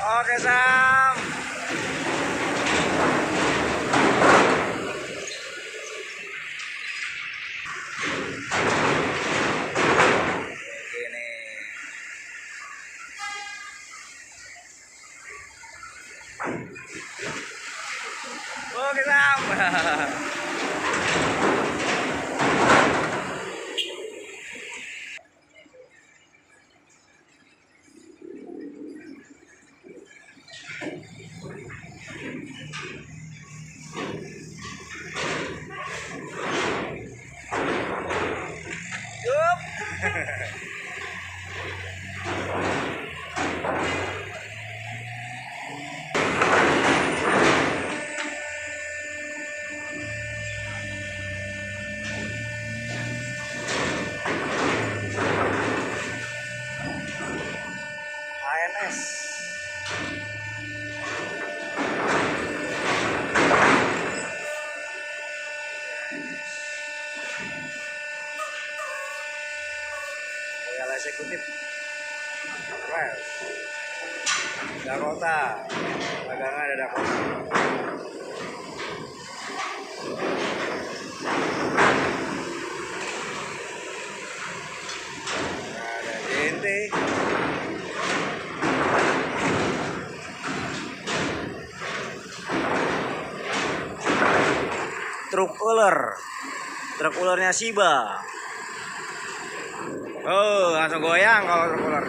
Oke Sam. Oke nih. Oke Sam. Yup. Dakota. Dagangan ada Dakota. Ada JNT. Truk ulernya Shiba. Oh, langsung goyang kalau truk uler.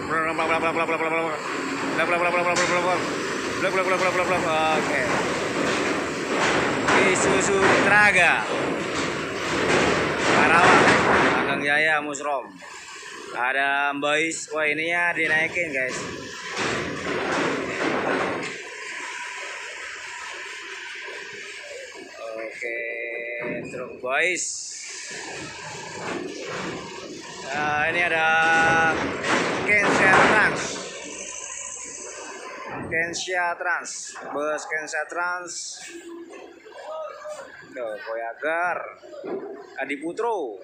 Oke. Isuzu Traga. Karawang, Ageng Jaya, Musrom. Ada Boys. Wah, ininya dinaikin, guys. Oke, truk Boys. Ini ada Kensia Trans, bus Kensia Trans. Tuh, Voyager, Adi Putro,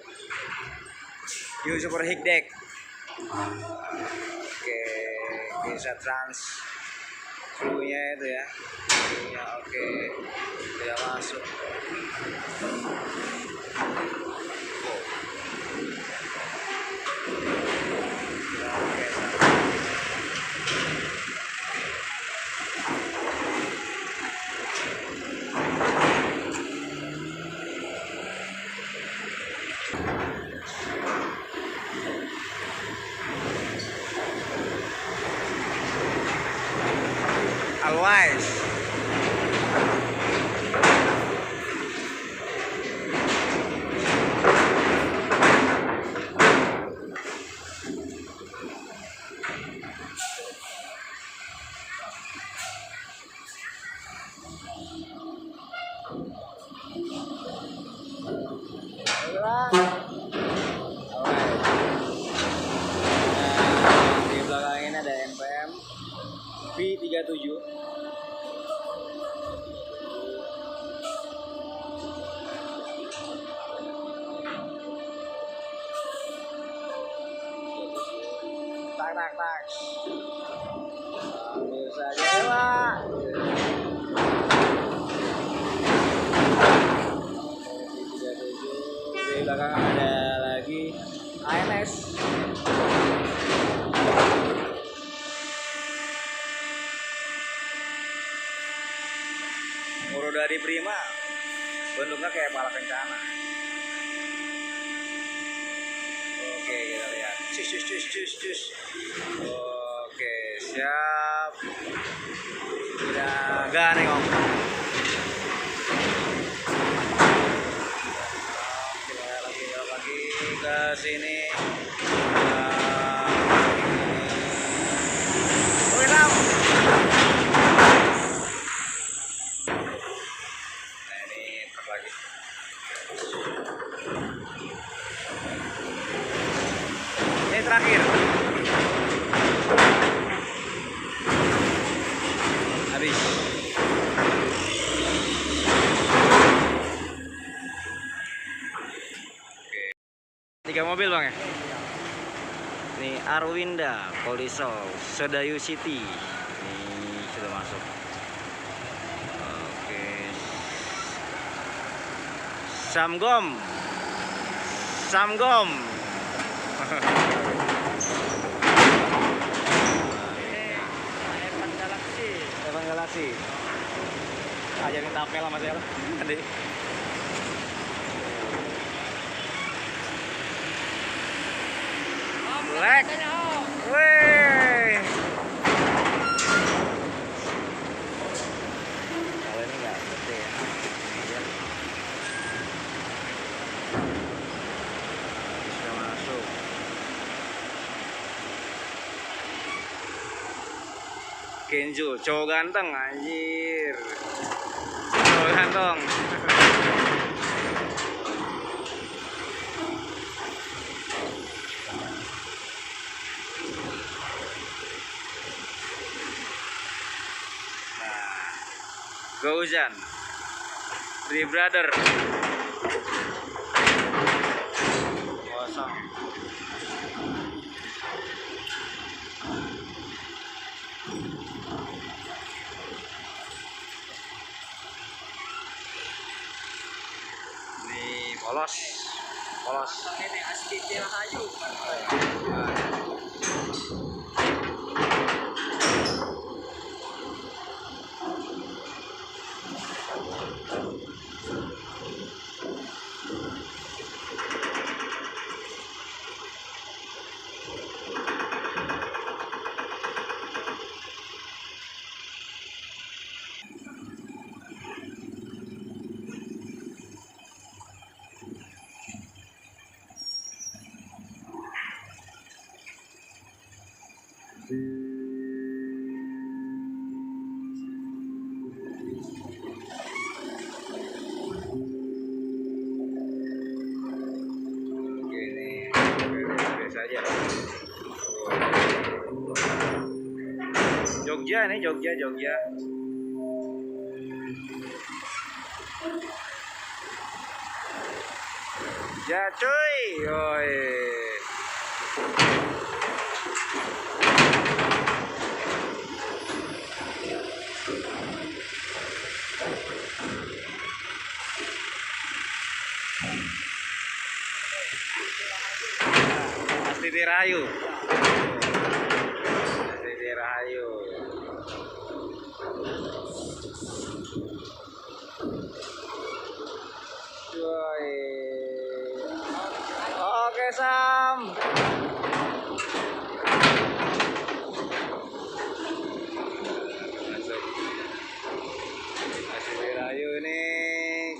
New Super Higdeck. Oke, Kensia Trans. Krunya itu ya. Krunya oke. Tidak masuk. Always. Di belakang ini ada NPM V37. Tak. Ambil saja ya, Pak. Di belakang ada lagi AMS. Dari Prima, bentuknya kayak pala kencana. Oke, kita lihat. Cus. Oke, siap. Kita gandeng, Om. Kita lagi ke sini. Oke, Sam. Ini terakhir. Habis. Oke. 3 mobil, Bang ya. Ini Arwinda, Polisol, Sedayu City. Ini sudah masuk. Oke. Samgom. Evan Galaxy. Ajarin tapel sama saya tadi. Black. Wih. Kalau ini nggak gede ya. Sudah masuk. Kenzo, cowok ganteng anjir. Cowok ganteng. Gauzan, Three Brother, kosong. Polos. Polos. Ini asli Rahayu. Saja. Jogja nih, Jogja. Ya cuy, yoi. Pasti dirayu. Pasti dirayu. Yoi. Oke, Sam. Masuk. Masih dirayu ini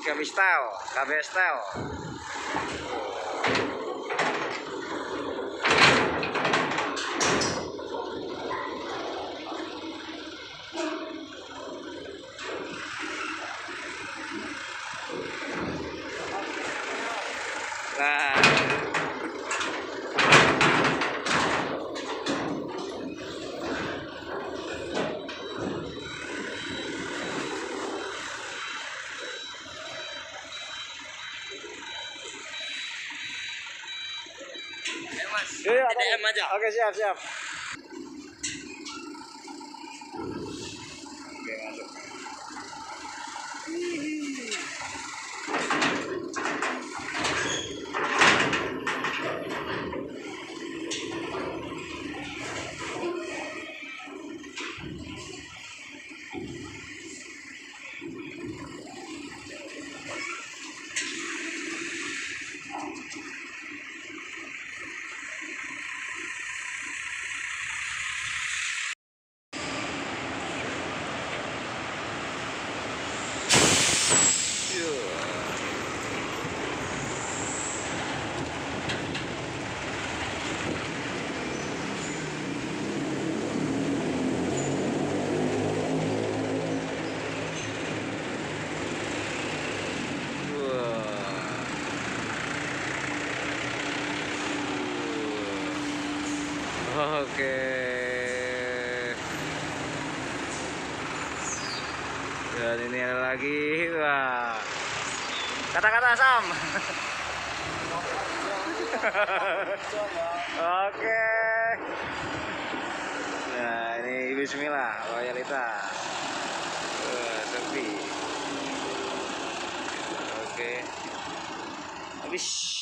KB Style. Nah, Mas. yuk, TDM aja. Oke, siap. Oke, masuk. Oke. Dan ini ada lagi, wah. Kata-kata Sam. Oke. Nah, ini bismillah, loyalitas. Sepi. Oke. Habis.